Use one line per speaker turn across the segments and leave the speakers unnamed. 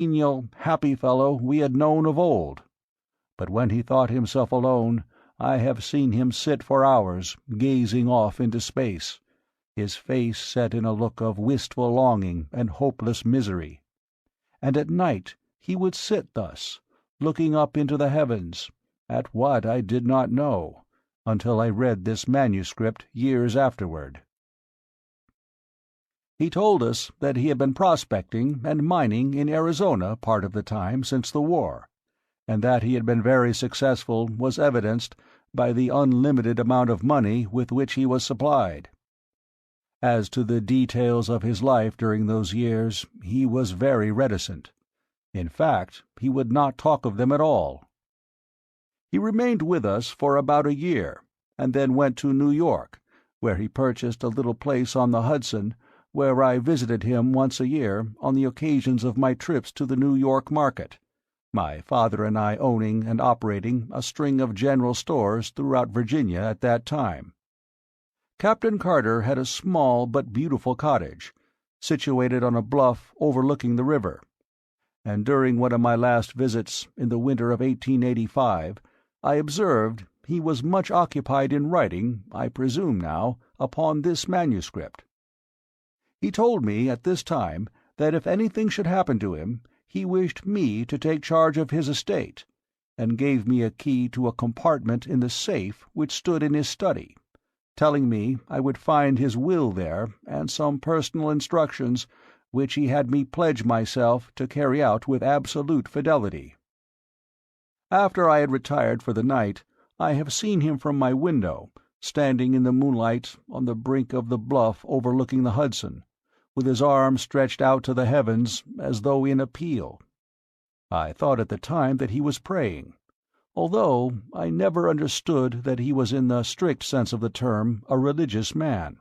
genial, happy fellow we had known of old. But when he thought himself alone, I have seen him sit for hours, gazing off into space, his face set in a look of wistful longing and hopeless misery. And at night he would sit thus, looking up into the heavens, at what I did not know, until I read this manuscript years afterward. He told us that he had been prospecting and mining in Arizona part of the time since the war, and that he had been very successful was evidenced by the unlimited amount of money with which he was supplied. As to the details of his life during those years, he was very reticent. In fact, he would not talk of them at all. He remained with us for about a year, and then went to New York, where he purchased a little place on the Hudson, where I visited him once a year on the occasions of my trips to the New York market, my father and I owning and operating a string of general stores throughout Virginia at that time. Captain Carter had a small but beautiful cottage, situated on a bluff overlooking the river, and during one of my last visits, in the winter of 1885, I observed he was much occupied in writing, I presume now, upon this manuscript. He told me at this time that if anything should happen to him, he wished me to take charge of his estate, and gave me a key to a compartment in the safe which stood in his study, telling me I would find his will there and some personal instructions which he had me pledge myself to carry out with absolute fidelity. After I had retired for the night, I have seen him from my window, standing in the moonlight on the brink of the bluff overlooking the Hudson, with his arms stretched out to the heavens as though in appeal. I thought at the time that he was praying, although I never understood that he was in the strict sense of the term a religious man.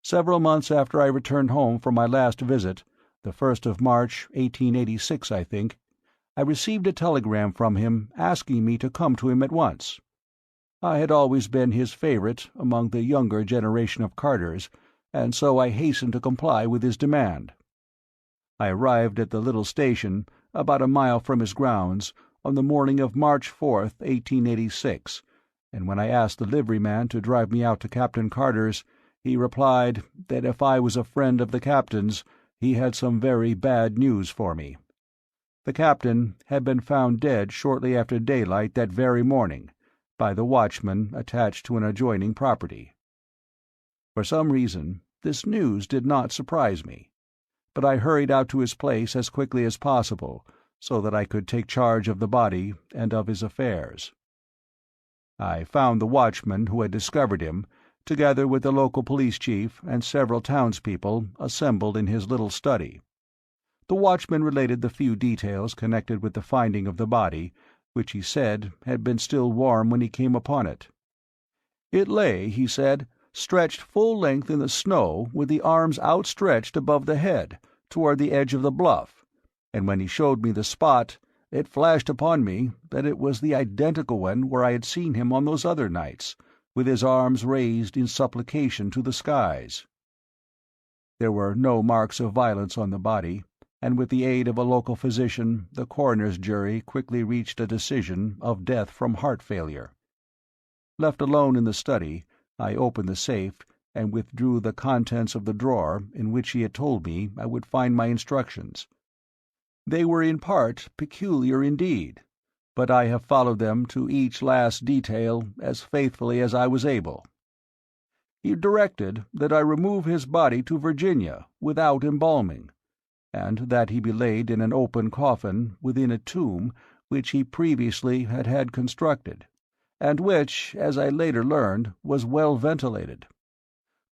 Several months after I returned home from my last visit, the 1st of March, 1886, I think, I received a telegram from him asking me to come to him at once. I had always been his favorite among the younger generation of Carters, and so I hastened to comply with his demand. I arrived at the little station, about a mile from his grounds, on the morning of March 4th, 1886, and when I asked the liveryman to drive me out to Captain Carter's, he replied that if I was a friend of the captain's, he had some very bad news for me. The captain had been found dead shortly after daylight that very morning, by the watchman attached to an adjoining property. For some reason, this news did not surprise me, but I hurried out to his place as quickly as possible, so that I could take charge of the body and of his affairs. I found the watchman who had discovered him, together with the local police chief and several townspeople, assembled in his little study. The watchman related the few details connected with the finding of the body, which he said had been still warm when he came upon it. It lay, he said, stretched full length in the snow with the arms outstretched above the head, toward the edge of the bluff, and when he showed me the spot, it flashed upon me that it was the identical one where I had seen him on those other nights, with his arms raised in supplication to the skies. There were no marks of violence on the body, and with the aid of a local physician the coroner's jury quickly reached a decision of death from heart failure. Left alone in the study, I opened the safe and withdrew the contents of the drawer in which he had told me I would find my instructions. They were in part peculiar indeed, but I have followed them to each last detail as faithfully as I was able. He directed that I remove his body to Virginia without embalming, and that he be laid in an open coffin within a tomb which he previously had had constructed, and which, as I later learned, was well ventilated.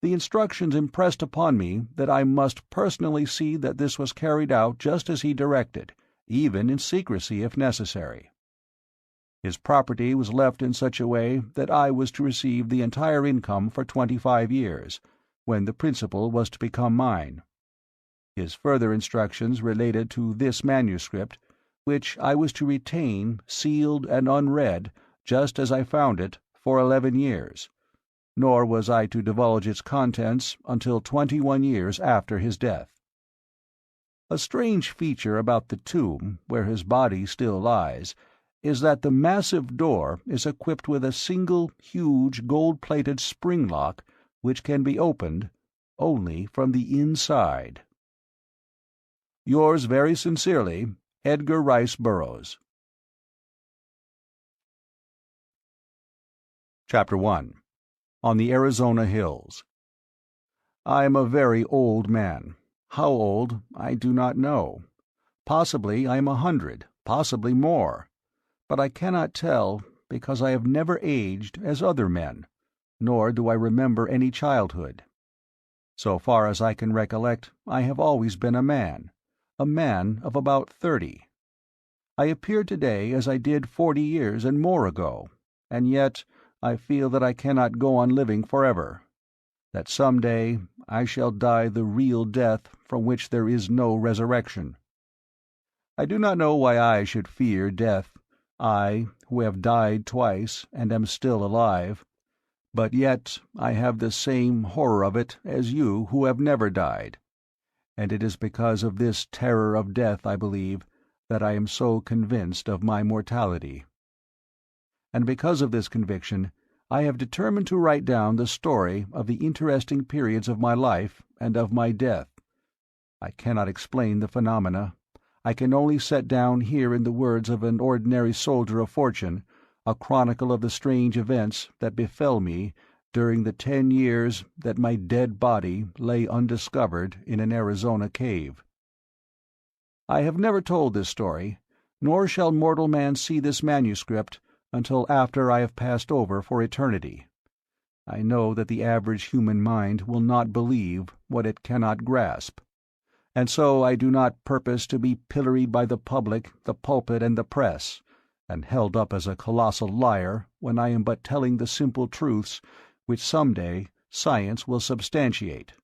The instructions impressed upon me that I must personally see that this was carried out just as he directed, even in secrecy if necessary. His property was left in such a way that I was to receive the entire income for 25 years, when the principal was to become mine. His further instructions related to this manuscript, which I was to retain sealed and unread, just as I found it, for 11 years, nor was I to divulge its contents until 21 years after his death. A strange feature about the tomb, where his body still lies, is that the massive door is equipped with a single huge gold-plated spring lock which can be opened only from the inside. Yours very sincerely, Edgar Rice Burroughs. Chapter 1. On the Arizona Hills. I am a very old man. How old, I do not know. Possibly I am 100, possibly more. But I cannot tell, because I have never aged as other men, nor do I remember any childhood. So far as I can recollect, I have always been a man of about 30. I appear today as I did 40 years and more ago, and yet I feel that I cannot go on living forever, that some day I shall die the real death from which there is no resurrection. I do not know why I should fear death, I, who have died twice and am still alive, but yet I have the same horror of it as you who have never died, and it is because of this terror of death, I believe, that I am so convinced of my mortality. And because of this conviction, I have determined to write down the story of the interesting periods of my life and of my death. I cannot explain the phenomena. I can only set down here in the words of an ordinary soldier of fortune a chronicle of the strange events that befell me during the 10 years that my dead body lay undiscovered in an Arizona cave. I have never told this story, nor shall mortal man see this manuscript until after I have passed over for eternity. I know that the average human mind will not believe what it cannot grasp, and so I do not purpose to be pilloried by the public, the pulpit, and the press, and held up as a colossal liar when I am but telling the simple truths which some day science will substantiate.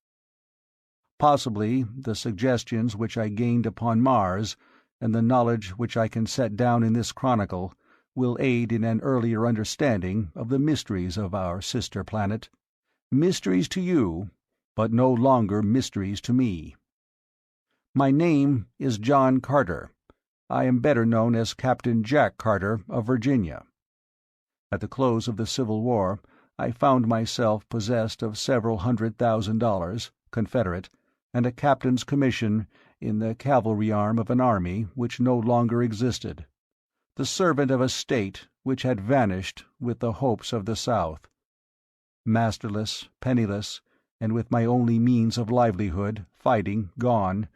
Possibly the suggestions which I gained upon Mars, and the knowledge which I can set down in this chronicle, will aid in an earlier understanding of the mysteries of our sister planet, mysteries to you, but no longer mysteries to me. My name is John Carter. I am better known as Captain Jack Carter of Virginia. At the close of the Civil War, I found myself possessed of several $100,000, Confederate, and a captain's commission in the cavalry arm of an army which no longer existed, the servant of a state which had vanished with the hopes of the South. Masterless, penniless, and with my only means of livelihood, fighting, gone,